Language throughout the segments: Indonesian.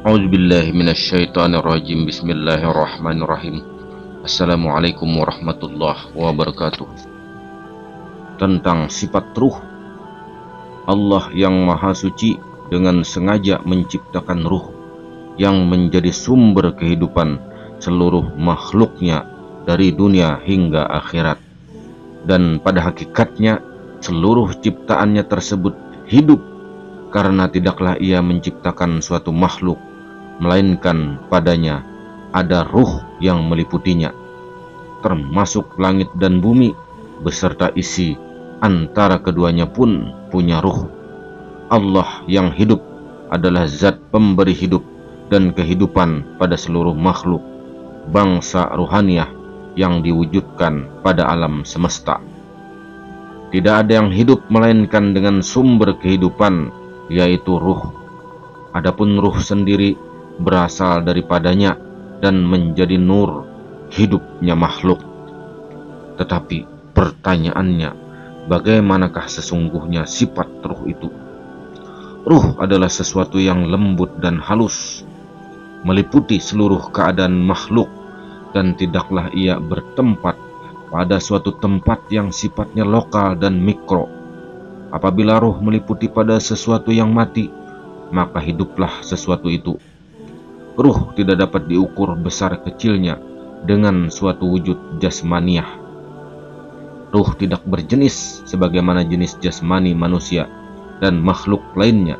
A'udzubillahi minasyaitonirrajim. Bismillahirrahmanirrahim. Assalamualaikum warahmatullahi wabarakatuh. Tentang sifat ruh. Allah yang Maha Suci dengan sengaja menciptakan ruh yang menjadi sumber kehidupan seluruh makhluknya dari dunia hingga akhirat. Dan pada hakikatnya seluruh ciptaannya tersebut hidup, karena tidaklah ia menciptakan suatu makhluk melainkan padanya ada ruh yang meliputinya, termasuk langit dan bumi beserta isi antara keduanya pun punya ruh. Allah yang hidup adalah zat pemberi hidup dan kehidupan pada seluruh makhluk, bangsa ruhaniyah yang diwujudkan pada alam semesta. Tidak ada yang hidup melainkan dengan sumber kehidupan, yaitu ruh. Adapun ruh sendiri berasal daripadanya dan menjadi nur hidupnya makhluk. Tetapi pertanyaannya, bagaimanakah sesungguhnya sifat ruh itu? Ruh adalah sesuatu yang lembut dan halus, meliputi seluruh keadaan makhluk, dan tidaklah ia bertempat pada suatu tempat yang sifatnya lokal dan mikro. Apabila ruh meliputi pada sesuatu yang mati, maka hiduplah sesuatu itu. Ruh tidak dapat diukur besar kecilnya dengan suatu wujud jasmaniah. Ruh tidak berjenis sebagaimana jenis jasmani manusia dan makhluk lainnya.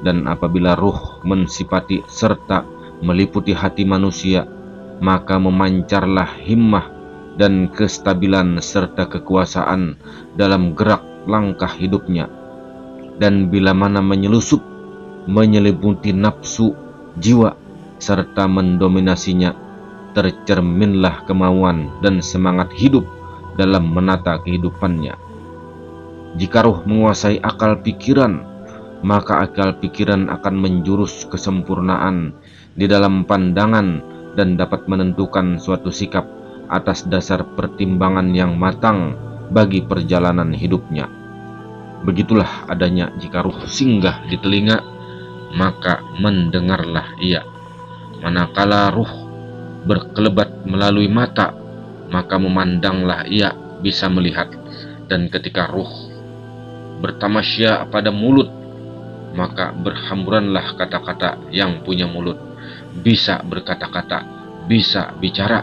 Dan apabila ruh mensifati serta meliputi hati manusia, maka memancarlah himmah dan kestabilan serta kekuasaan dalam gerak langkah hidupnya. Dan bila mana menyelusup, menyelimuti nafsu, jiwa, serta mendominasinya, tercerminlah kemauan dan semangat hidup dalam menata kehidupannya. Jika ruh menguasai akal pikiran, maka akal pikiran akan menjurus kesempurnaan di dalam pandangan dan dapat menentukan suatu sikap atas dasar pertimbangan yang matang bagi perjalanan hidupnya. Begitulah adanya jika ruh singgah di telinga, maka mendengarlah ia. Manakala ruh berkelebat melalui mata, maka memandanglah ia bisa melihat. Dan ketika ruh bertamasya pada mulut, maka berhamburanlah kata-kata yang punya mulut, bisa berkata-kata, bisa bicara.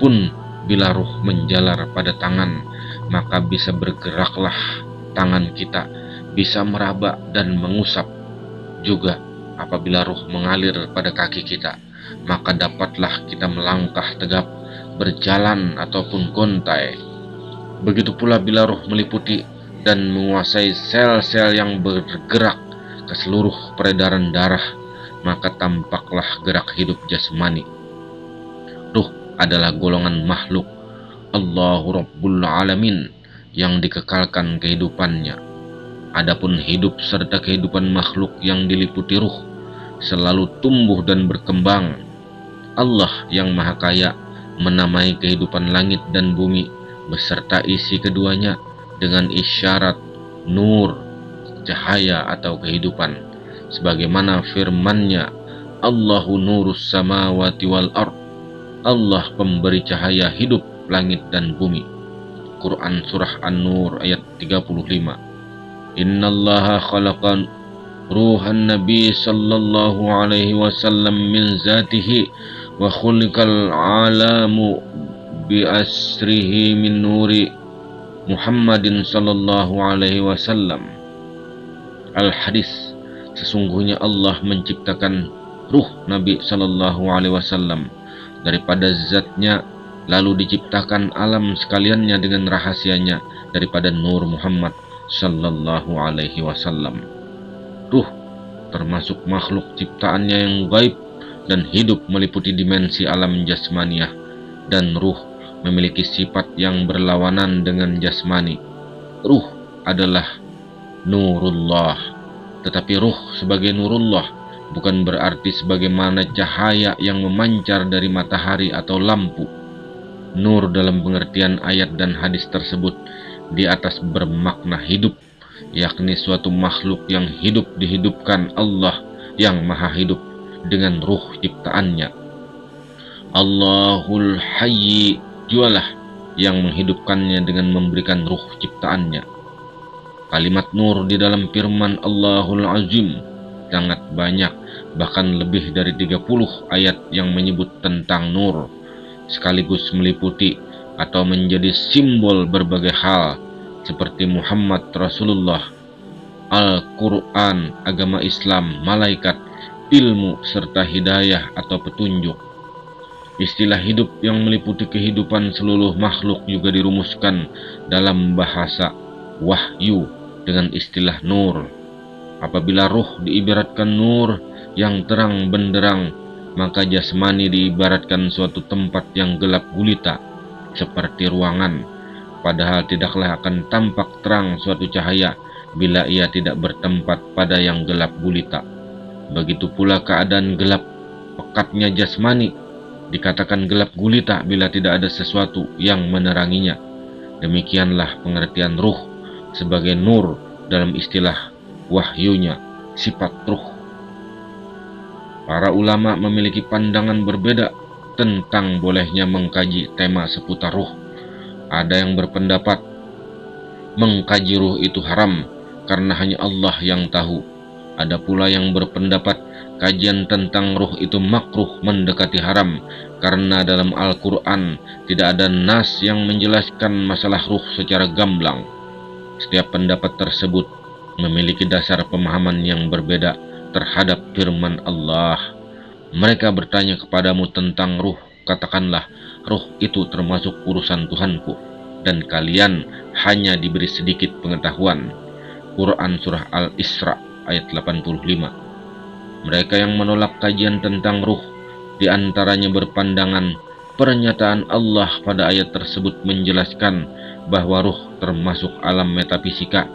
Pun bila ruh menjalar pada tangan, maka bisa bergeraklah tangan kita, bisa meraba dan mengusap. Juga apabila ruh mengalir pada kaki kita, maka dapatlah kita melangkah tegap, berjalan ataupun gontai. Begitu pula bila ruh meliputi dan menguasai sel-sel yang bergerak ke seluruh peredaran darah, maka tampaklah gerak hidup jasmani. Ruh adalah golongan makhluk Allahu Rabbul Alamin yang dikekalkan kehidupannya. Adapun hidup serta kehidupan makhluk yang diliputi ruh selalu tumbuh dan berkembang. Allah yang Maha Kaya menamai kehidupan langit dan bumi beserta isi keduanya dengan isyarat nur, cahaya atau kehidupan, sebagaimana firman-Nya, Allahu nurus samawati wal ard. Allah pemberi cahaya hidup langit dan bumi. Quran Surah An-Nur ayat 35. Innallaha khalaqan ruhan nabi sallallahu alaihi wasallam min zatihi wa khuliqal alamu bi asrihi min nuri Muhammadin sallallahu alaihi wasallam. Al-Hadis, sesungguhnya Allah menciptakan ruh Nabi sallallahu alaihi wasallam daripada zatnya, lalu diciptakan alam sekaliannya dengan rahasianya daripada nur Muhammad sallallahu alaihi wasallam. Ruh termasuk makhluk ciptaannya yang gaib dan hidup meliputi dimensi alam jasmaniah, dan ruh memiliki sifat yang berlawanan dengan jasmani. Ruh adalah nurullah, tetapi ruh sebagai nurullah bukan berarti sebagaimana cahaya yang memancar dari matahari atau lampu. Nur dalam pengertian ayat dan hadis tersebut di atas bermakna hidup, yakni suatu makhluk yang hidup dihidupkan Allah yang maha hidup, dengan ruh ciptaannya. Allahul Hayy jualah yang menghidupkannya dengan memberikan ruh ciptaannya. Kalimat nur di dalam firman Allahul Azim sangat banyak, bahkan lebih dari 30 ayat yang menyebut tentang nur, sekaligus meliputi atau menjadi simbol berbagai hal seperti Muhammad Rasulullah, Al-Quran, agama Islam, malaikat, ilmu, serta hidayah atau petunjuk. Istilah hidup yang meliputi kehidupan seluruh makhluk juga dirumuskan dalam bahasa wahyu dengan istilah nur. Apabila ruh diibaratkan nur yang terang benderang, maka jasmani diibaratkan suatu tempat yang gelap gulita seperti ruangan, padahal tidaklah akan tampak terang suatu cahaya bila ia tidak bertempat pada yang gelap gulita. Begitu pula keadaan gelap pekatnya jasmani dikatakan gelap gulita bila tidak ada sesuatu yang meneranginya. Demikianlah pengertian ruh sebagai nur dalam istilah wahyunya, sifat ruh. Para ulama memiliki pandangan berbeda tentang bolehnya mengkaji tema seputar ruh. Ada yang berpendapat mengkaji ruh itu haram karena hanya Allah yang tahu. Ada pula yang berpendapat kajian tentang ruh itu makruh mendekati haram karena dalam Al-Quran tidak ada nas yang menjelaskan masalah ruh secara gamblang. Setiap pendapat tersebut memiliki dasar pemahaman yang berbeda terhadap firman Allah. Mereka bertanya kepadamu tentang ruh, katakanlah, ruh itu termasuk urusan Tuhanku, dan kalian hanya diberi sedikit pengetahuan. Quran Surah Al-Isra ayat 85. Mereka yang menolak kajian tentang ruh diantaranya berpandangan pernyataan Allah pada ayat tersebut menjelaskan bahwa ruh termasuk alam metafisika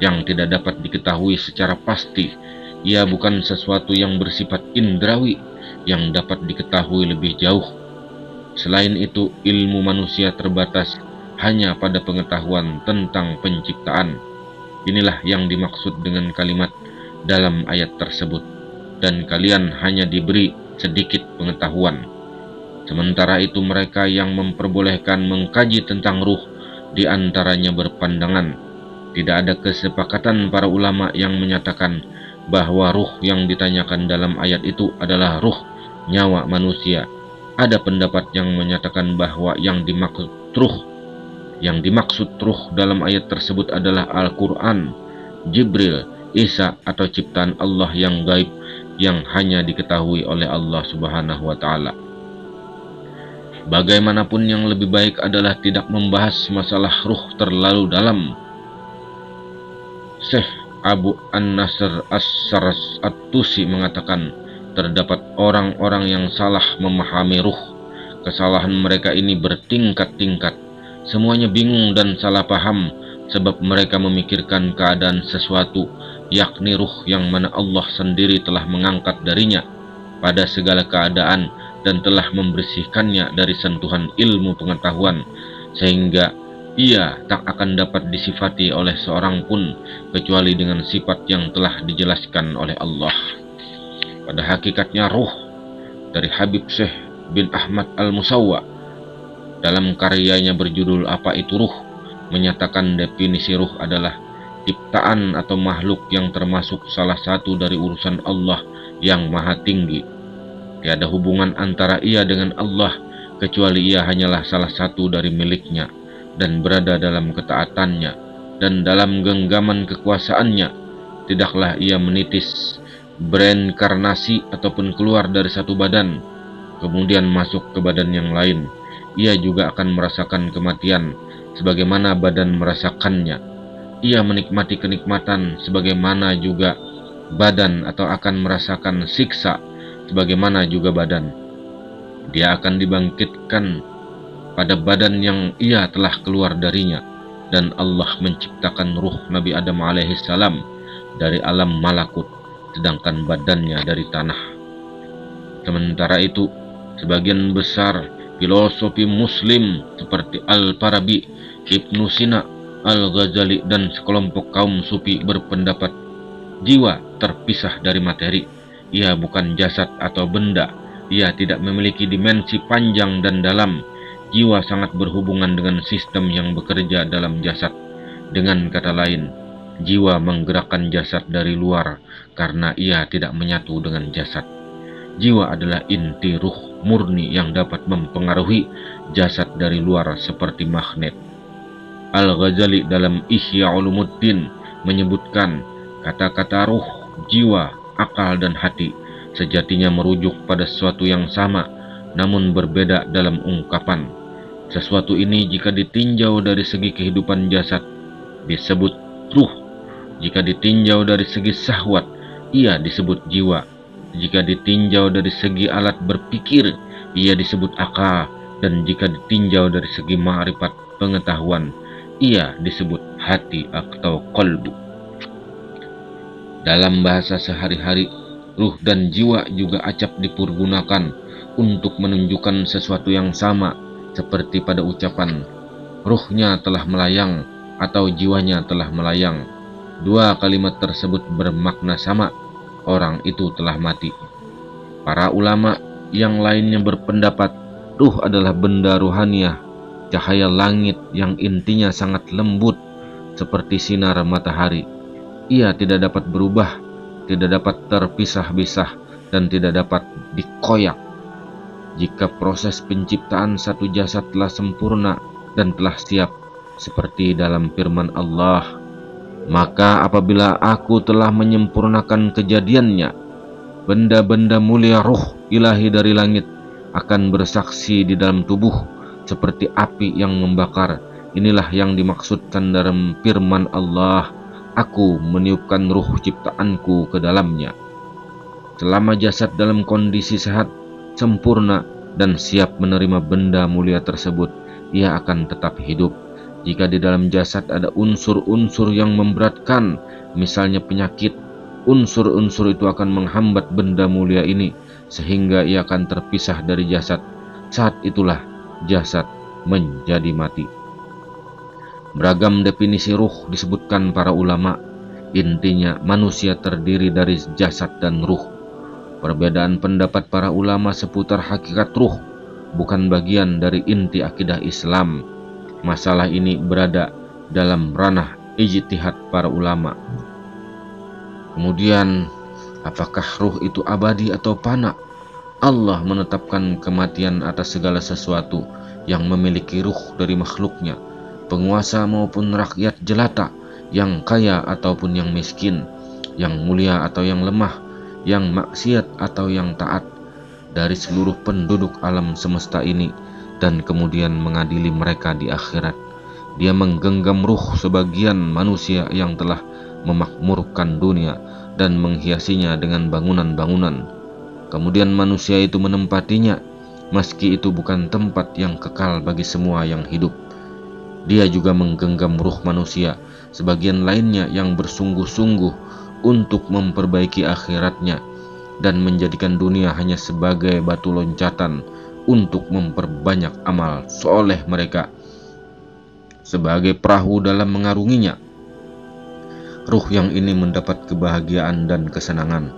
yang tidak dapat diketahui secara pasti. Ia bukan sesuatu yang bersifat indrawi yang dapat diketahui lebih jauh. Selain itu, ilmu manusia terbatas hanya pada pengetahuan tentang penciptaan. Inilah yang dimaksud dengan kalimat dalam ayat tersebut, dan kalian hanya diberi sedikit pengetahuan. Sementara itu mereka yang memperbolehkan mengkaji tentang ruh diantaranya berpandangan tidak ada kesepakatan para ulama yang menyatakan bahwa ruh yang ditanyakan dalam ayat itu adalah ruh nyawa manusia. Ada pendapat yang menyatakan bahwa yang dimaksud ruh dalam ayat tersebut adalah Al-Quran, Jibril, Isa atau ciptaan Allah yang gaib yang hanya diketahui oleh Allah Subhanahu wa Ta'ala. Bagaimanapun, yang lebih baik adalah tidak membahas masalah ruh terlalu dalam. Syekh Abu An-Nasr As-Saras At-Tusi mengatakan, terdapat orang-orang yang salah memahami ruh. Kesalahan mereka ini bertingkat-tingkat. Semuanya bingung dan salah paham sebab mereka memikirkan keadaan sesuatu, yakni ruh yang mana Allah sendiri telah mengangkat darinya pada segala keadaan dan telah membersihkannya dari sentuhan ilmu pengetahuan, sehingga ia tak akan dapat disifati oleh seorang pun kecuali dengan sifat yang telah dijelaskan oleh Allah. Pada hakikatnya ruh dari Habib Syekh bin Ahmad Al-Musawwa dalam karyanya berjudul Apa Itu Ruh menyatakan definisi ruh adalah ciptaan atau makhluk yang termasuk salah satu dari urusan Allah yang maha tinggi. Tiada hubungan antara ia dengan Allah kecuali ia hanyalah salah satu dari miliknya dan berada dalam ketaatannya dan dalam genggaman kekuasaannya. Tidaklah ia menitis, bereinkarnasi ataupun keluar dari satu badan kemudian masuk ke badan yang lain. Ia juga akan merasakan kematian sebagaimana badan merasakannya. Ia menikmati kenikmatan sebagaimana juga badan, atau akan merasakan siksa sebagaimana juga badan. Dia akan dibangkitkan pada badan yang ia telah keluar darinya, dan Allah menciptakan ruh Nabi Adam alaihissalam dari alam malakut, sedangkan badannya dari tanah. Sementara itu, sebagian besar filosofi muslim seperti Al-Farabi, Ibnu Sina, Al-Ghazali, dan sekelompok kaum sufi berpendapat jiwa terpisah dari materi, Ia bukan jasad atau benda. Ia tidak memiliki dimensi panjang dan dalam. Jiwa sangat berhubungan dengan sistem yang bekerja dalam jasad. Dengan kata lain, jiwa menggerakkan jasad dari luar karena ia tidak menyatu dengan jasad. Jiwa adalah inti ruh murni yang dapat mempengaruhi jasad dari luar seperti magnet. Al-Ghazali dalam Ihya Ulumuddin menyebutkan kata-kata ruh, jiwa, akal, dan hati sejatinya merujuk pada sesuatu yang sama namun berbeda dalam ungkapan. Sesuatu ini jika ditinjau dari segi kehidupan jasad disebut ruh. Jika ditinjau dari segi syahwat, ia disebut jiwa. Jika ditinjau dari segi alat berpikir, ia disebut akal. Dan jika ditinjau dari segi ma'rifat pengetahuan, ia disebut hati atau qalbu. Dalam bahasa sehari-hari, ruh dan jiwa juga acap dipergunakan untuk menunjukkan sesuatu yang sama, seperti pada ucapan, ruhnya telah melayang atau jiwanya telah melayang. Dua kalimat tersebut bermakna sama, orang itu telah mati. Para ulama yang lainnya berpendapat ruh adalah benda ruhaniyah, cahaya langit yang intinya sangat lembut seperti sinar matahari. Ia tidak dapat berubah, tidak dapat terpisah-pisah, dan tidak dapat dikoyak. Jika proses penciptaan satu jasad telah sempurna dan telah siap, seperti dalam firman Allah, maka apabila aku telah menyempurnakan kejadiannya, benda-benda mulia ruh ilahi dari langit akan bersaksi di dalam tubuh seperti api yang membakar. Inilah yang dimaksudkan dalam firman Allah, aku meniupkan ruh ciptaanku ke dalamnya. Selama jasad dalam kondisi sehat, sempurna, dan siap menerima benda mulia tersebut, ia akan tetap hidup. Jika di dalam jasad ada unsur-unsur yang memberatkan, misalnya penyakit, unsur-unsur itu akan menghambat benda mulia ini, sehingga ia akan terpisah dari jasad. Saat itulah jasad menjadi mati. Beragam definisi ruh disebutkan para ulama. Intinya, manusia terdiri dari jasad dan ruh. Perbedaan pendapat para ulama seputar hakikat ruh bukan bagian dari inti akidah Islam. Masalah ini berada dalam ranah ijtihad para ulama. Kemudian, apakah ruh itu abadi atau fana? Allah menetapkan kematian atas segala sesuatu yang memiliki ruh dari makhluknya, penguasa maupun rakyat jelata, yang kaya ataupun yang miskin, yang mulia atau yang lemah, yang maksiat atau yang taat, dari seluruh penduduk alam semesta ini, dan kemudian mengadili mereka di akhirat. Dia menggenggam ruh sebagian manusia yang telah memakmurkan dunia dan menghiasinya dengan bangunan-bangunan. Kemudian manusia itu menempatinya, meski itu bukan tempat yang kekal bagi semua yang hidup. Dia juga menggenggam ruh manusia, sebagian lainnya yang bersungguh-sungguh untuk memperbaiki akhiratnya dan menjadikan dunia hanya sebagai batu loncatan untuk memperbanyak amal soleh mereka, sebagai perahu dalam mengarunginya. Ruh yang ini mendapat kebahagiaan dan kesenangan,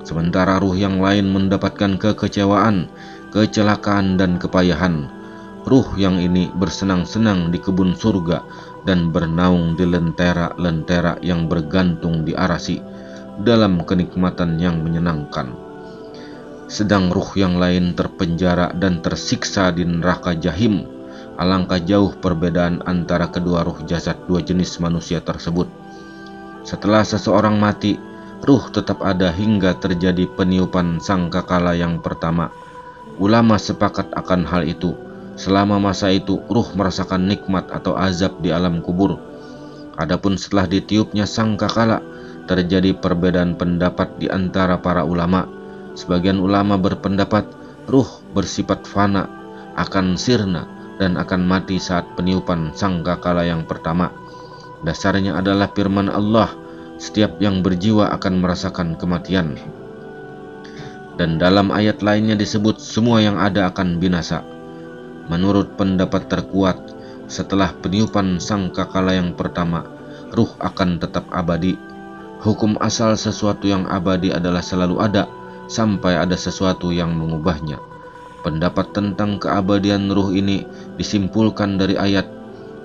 sementara ruh yang lain mendapatkan kekecewaan, kecelakaan, dan kepayahan. Ruh yang ini bersenang-senang di kebun surga dan bernaung di lentera-lentera yang bergantung di arasi dalam kenikmatan yang menyenangkan. Sedang ruh yang lain terpenjara dan tersiksa di neraka jahim. Alangkah jauh perbedaan antara kedua ruh jasad dua jenis manusia tersebut. Setelah seseorang mati, ruh tetap ada hingga terjadi peniupan sangkakala yang pertama. Ulama sepakat akan hal itu. Selama masa itu, ruh merasakan nikmat atau azab di alam kubur. Adapun setelah ditiupnya sangkakala, terjadi perbedaan pendapat di antara para ulama. Sebagian ulama berpendapat ruh bersifat fana, akan sirna, dan akan mati saat peniupan sangkakala yang pertama. Dasarnya adalah firman Allah, setiap yang berjiwa akan merasakan kematian. Dan dalam ayat lainnya disebut semua yang ada akan binasa. Menurut pendapat terkuat, setelah peniupan sangkakala yang pertama, ruh akan tetap abadi. Hukum asal sesuatu yang abadi adalah selalu ada, sampai ada sesuatu yang mengubahnya. Pendapat tentang keabadian ruh ini disimpulkan dari ayat,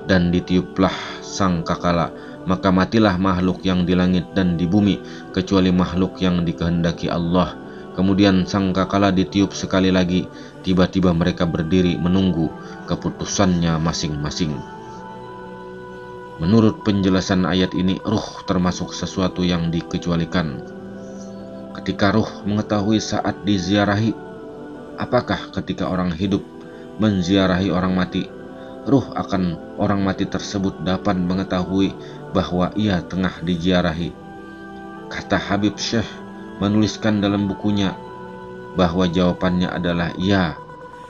dan ditiuplah sangkakala, maka matilah makhluk yang di langit dan di bumi, kecuali makhluk yang dikehendaki Allah. Kemudian sangkakala ditiup sekali lagi, tiba-tiba mereka berdiri menunggu keputusannya masing-masing. Menurut penjelasan ayat ini, ruh termasuk sesuatu yang dikecualikan. Ketika ruh mengetahui saat diziarahi, apakah ketika orang hidup menziarahi orang mati, ruh akan orang mati tersebut dapat mengetahui bahwa ia tengah diziarahi? Kata Habib Syekh menuliskan dalam bukunya bahwa jawabannya adalah ya.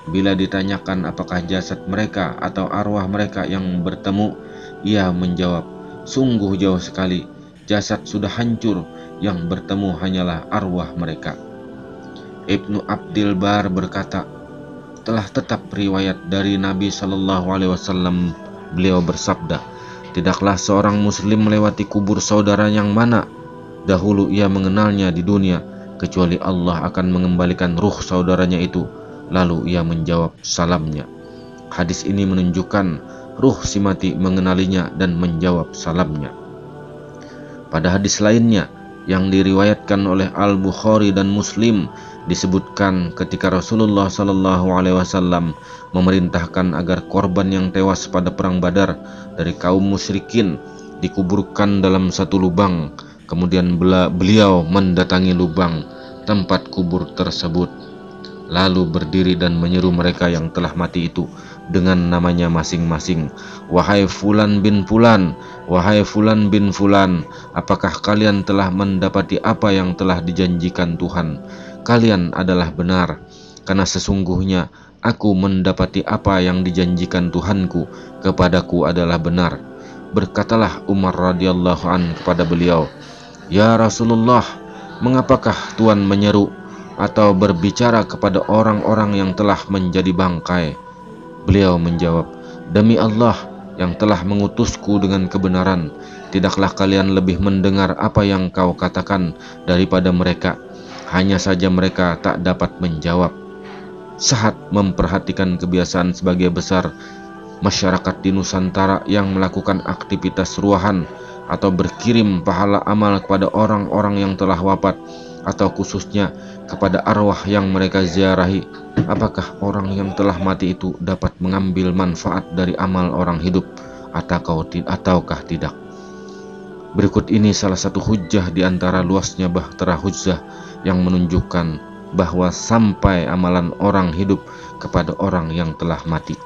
Bila ditanyakan apakah jasad mereka atau arwah mereka yang bertemu, ia menjawab, sungguh jauh sekali, jasad sudah hancur, yang bertemu hanyalah arwah mereka. Ibnu Abdil Bar berkata, telah tetap riwayat dari Nabi Shallallahu Alaihi Wasallam, beliau bersabda, tidaklah seorang muslim melewati kubur saudara yang mana dahulu ia mengenalnya di dunia, kecuali Allah akan mengembalikan ruh saudaranya itu, lalu ia menjawab salamnya. Hadis ini menunjukkan ruh si mati mengenalinya dan menjawab salamnya. Pada hadis lainnya yang diriwayatkan oleh Al-Bukhari dan Muslim, disebutkan ketika Rasulullah SAW memerintahkan agar korban yang tewas pada perang Badar dari kaum musyrikin dikuburkan dalam satu lubang. Kemudian beliau mendatangi lubang tempat kubur tersebut, lalu berdiri dan menyeru mereka yang telah mati itu dengan namanya masing-masing. Wahai Fulan bin Fulan, wahai Fulan bin Fulan, apakah kalian telah mendapati apa yang telah dijanjikan Tuhan? Kalian adalah benar, karena sesungguhnya aku mendapati apa yang dijanjikan Tuhanku kepadaku adalah benar. Berkatalah Umar radhiyallahu an kepada beliau, ya Rasulullah, mengapakah Tuhan menyeru atau berbicara kepada orang-orang yang telah menjadi bangkai? Beliau menjawab, demi Allah yang telah mengutusku dengan kebenaran, tidaklah kalian lebih mendengar apa yang kau katakan daripada mereka. Hanya saja mereka tak dapat menjawab. Sahat memperhatikan kebiasaan sebagai besar masyarakat di Nusantara yang melakukan aktivitas ruahan atau berkirim pahala amal kepada orang-orang yang telah wafat, atau khususnya kepada arwah yang mereka ziarahi. Apakah orang yang telah mati itu dapat mengambil manfaat dari amal orang hidup ataukah tidak? Berikut ini salah satu hujjah di antara luasnya bahtera hujjah yang menunjukkan bahwa sampai amalan orang hidup kepada orang yang telah mati.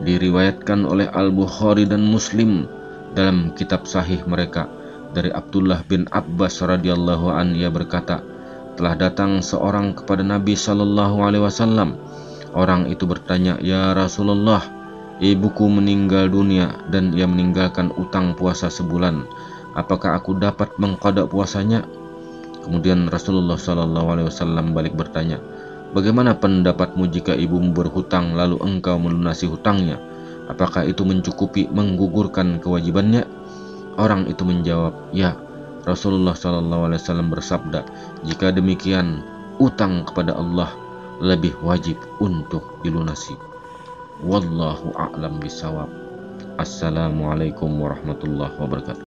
Diriwayatkan oleh Al-Bukhari dan Muslim dalam kitab sahih mereka dari Abdullah bin Abbas radhiyallahu an, ia berkata, telah datang seorang kepada Nabi Shallallahu Alaihi Wasallam. Orang itu bertanya, ya Rasulullah, ibuku meninggal dunia dan ia meninggalkan utang puasa sebulan. Apakah aku dapat mengqada puasanya? Kemudian Rasulullah Shallallahu Alaihi Wasallam balik bertanya, bagaimana pendapatmu jika ibumu berhutang lalu engkau melunasi hutangnya? Apakah itu mencukupi menggugurkan kewajibannya? Orang itu menjawab, ya. Rasulullah SAW bersabda, jika demikian, utang kepada Allah lebih wajib untuk dilunasi. Wallahu a'lam bishawab. Assalamualaikum warahmatullahi wabarakatuh.